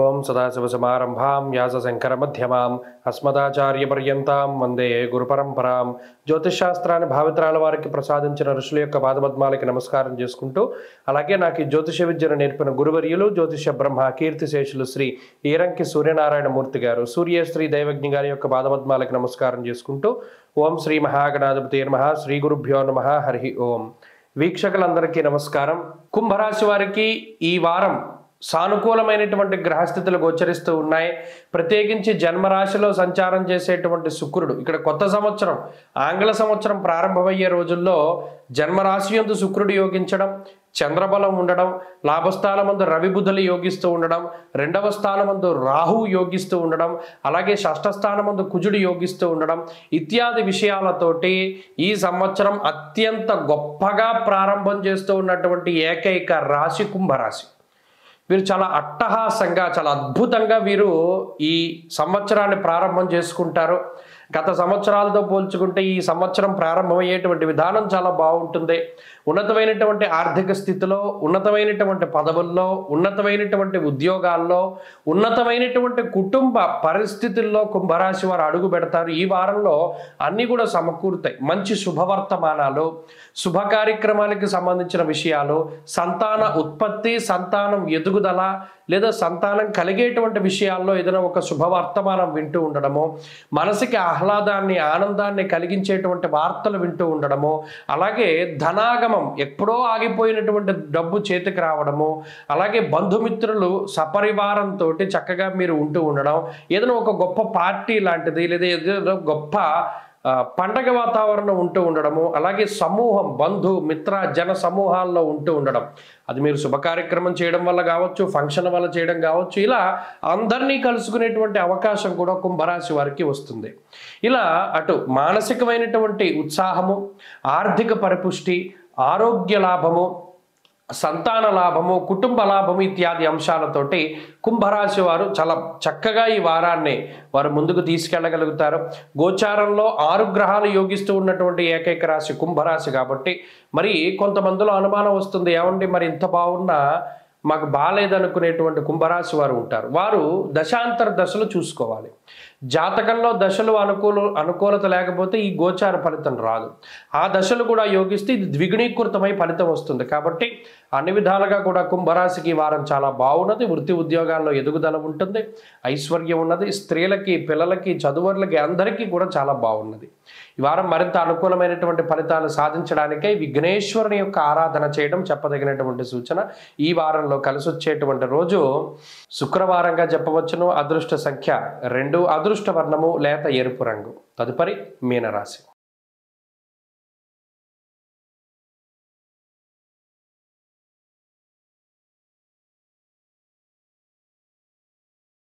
ఓం సదాశివసమారంభాం వ్యాసశంకరమధ్యమాం అస్మదాచార్యపర్యంతాం వందే గురుపరంపరాం. జ్యోతిషశాస్త్రాన్ని భావితరాల వారికి ప్రసాదించిన ఋషుల యొక్క పాదపద్మాలకి నమస్కారం చేసుకుంటూ, అలాగే నాకు ఈ జ్యోతిష విద్యను నేర్పిన గురువర్యులు జ్యోతిష బ్రహ్మ కీర్తిశేషులు శ్రీ ఈరంకి సూర్యనారాయణ మూర్తి గారు, సూర్యశ్రీ దైవజ్ఞ గారి యొక్క పాదపద్మాలకి నమస్కారం చేసుకుంటూ, ఓం శ్రీ మహాగణాధిపతి నమః, శ్రీ గురుభ్యో నమః, హరి ఓం. వీక్షకులందరికీ నమస్కారం. కుంభరాశి వారికి ఈ వారం సానుకూలమైనటువంటి గ్రహస్థితులు గోచరిస్తూ ఉన్నాయి. ప్రత్యేకించి జన్మరాశిలో సంచారం చేసేటువంటి శుక్రుడు, ఇక్కడ కొత్త సంవత్సరం ఆంగ్ల సంవత్సరం ప్రారంభమయ్యే రోజుల్లో జన్మరాశి యందు శుక్రుడు యోగించడం, చంద్రబలం ఉండడం, లాభస్థానమందు రవి బుధులు యోగిస్తూ ఉండడం, రెండవ స్థానమందు రాహు యోగిస్తూ ఉండడం, అలాగే షష్ఠ స్థానమందు కుజుడు యోగిస్తూ ఉండడం ఇత్యాది విషయాలతోటి ఈ సంవత్సరం అత్యంత గొప్పగా ప్రారంభం చేస్తూ ఉన్నటువంటి ఏకైక రాశి కుంభరాశి. వీరు చాలా అట్టహాసంగా, చాలా అద్భుతంగా వీరు ఈ సంవత్సరాన్ని ప్రారంభం చేసుకుంటారు. గత సంవత్సరాలతో పోల్చుకుంటే ఈ సంవత్సరం ప్రారంభమయ్యేటువంటి విధానం చాలా బాగుంటుంది. ఉన్నతమైనటువంటి ఆర్థిక స్థితిలో, ఉన్నతమైనటువంటి పదవుల్లో, ఉన్నతమైనటువంటి ఉద్యోగాల్లో, ఉన్నతమైనటువంటి కుటుంబ పరిస్థితుల్లో కుంభరాశి వారు అడుగు పెడతారు. ఈ వారంలో అన్నీ కూడా సమకూరుతాయి. మంచి శుభవర్తమానాలు, శుభ కార్యక్రమాలకి సంబంధించిన విషయాలు, సంతాన ఉత్పత్తి, సంతానం ఎదుగుదల లేదా సంతానం కలిగేటువంటి విషయాల్లో ఏదైనా ఒక శుభవర్తమానం వింటూ ఉండడము, మనసుకి ఆహ్లాదాన్ని, ఆనందాన్ని కలిగించేటువంటి వార్తలు వింటూ ఉండడము, అలాగే ధనాగమం, ఎప్పుడో ఆగిపోయినటువంటి డబ్బు చేతికి రావడము, అలాగే బంధుమిత్రులు సపరివారంతో చక్కగా మీరు ఉంటూ ఉండడం, ఏదైనా ఒక గొప్ప పార్టీ లాంటిది లేదా ఏదైనా గొప్ప పండగ వాతావరణం ఉంటూ ఉండడము, అలాగే సమూహం, బంధు మిత్ర జన సమూహాల్లో ఉంటూ ఉండడం, అది మీరు శుభ కార్యక్రమం చేయడం వల్ల కావచ్చు, ఫంక్షన్ వల్ల చేయడం కావచ్చు, ఇలా అందరినీ కలుసుకునేటువంటి అవకాశం కూడా కుంభరాశి వారికి వస్తుంది. ఇలా అటు మానసికమైనటువంటి ఉత్సాహము, ఆర్థిక పరిపుష్టి, ఆరోగ్య లాభము, సంతాన లాభము, కుటుంబ లాభము ఇత్యాది అంశాలతోటి కుంభరాశి వారు చాలా చక్కగా ఈ వారాన్ని వారు ముందుకు తీసుకెళ్ళగలుగుతారు. గోచారంలో 6 గ్రహాలు యోగిస్తూ ఉన్నటువంటి ఏకైక రాశి కుంభరాశి కాబట్టి మరి కొంతమందిలో అనుమానం వస్తుంది, ఏమండి మరి ఇంత బాగున్నా మాకు బాగాలేదనుకునేటువంటి కుంభరాశి వారు ఉంటారు. వారు దశాంతర దశలు చూసుకోవాలి. జాతకంలో దశలు అనుకూలత లేకపోతే ఈ గోచార ఫలితం రాదు. ఆ దశలు కూడా యోగిస్తే ఇది ద్విగుణీకృతమై ఫలితం వస్తుంది. కాబట్టి అన్ని విధాలుగా కూడా కుంభరాశికి ఈ వారం చాలా బాగున్నది. వృత్తి ఉద్యోగాల్లో ఎదుగుదల ఉంటుంది, ఐశ్వర్యం ఉన్నది. స్త్రీలకి, పిల్లలకి, చదువులకి అందరికీ కూడా చాలా బాగున్నది. ఈ వారం మరింత అనుకూలమైనటువంటి ఫలితాలు సాధించడానికై విఘ్నేశ్వరుని యొక్క ఆరాధన చేయడం చెప్పదగినటువంటి సూచన. ఈ వారంలో కలిసి వచ్చేటువంటి రోజు శుక్రవారంగా చెప్పవచ్చును. అదృష్ట సంఖ్య 2, అదృష్ట వర్ణము లేత ఎరుపు రంగు. తదుపరి మీనరాశి.